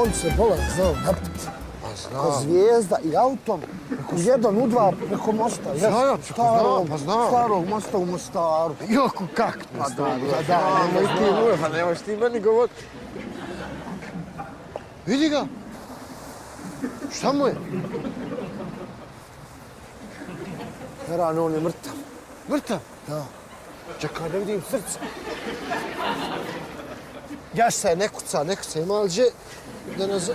On se bolak znao napiti. Znam. Ko zvijezda i autom, jedan u dva preko mosta. Znam, pa znam. Starog mosta u Mostaru. Joko, kak? Pa nemaš ti meni govoriti. Vidi ga. Šta mu je? Heran, on je mrtav. Mrtav? Da. Čekaj, ne vidim srca. Jaša je, ne kuca, ima li že da nas...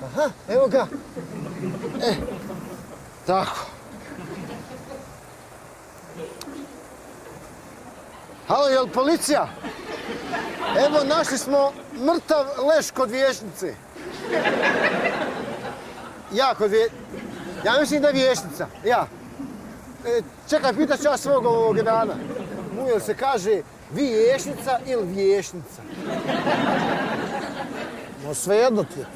Aha, evo ga. Tako. Halo, jel policija? Evo, našli smo mrtav leš kod vijećnice. Ja mislim da je vijećnica, ja. Čekaj, pitat ću ja svog ovog dana. Mu jel se kaže vijećnica ili vješnica? No svejedno ti je to.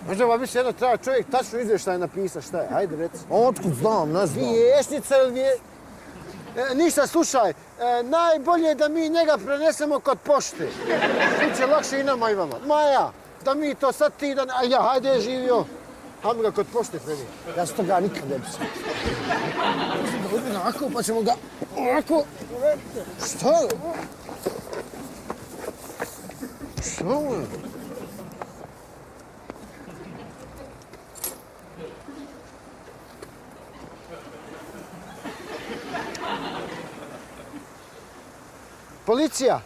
Možda vam više jedno treba čovjek tačno izvještaj napisati šta je. Hajde, reci. Otkud znam, ne znam. Vijećnica ili ništa, slušaj. Najbolje je da mi njega prenesemo kod pošte. Biće lakše i nama i vama. Maja, da mi to sad ti dan... Ja, hajde je živio. Hajmo ga kod pošte preni. Ja se toga nikad ne bi sad. Da uzmi ovako, pa ćemo ga ovako... Šta je? Šta je? Policija!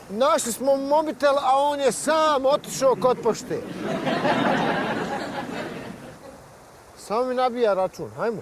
Našli smo mobitel, a on je sam otišao kod pošte. Samo mi nabija račun, hajmo.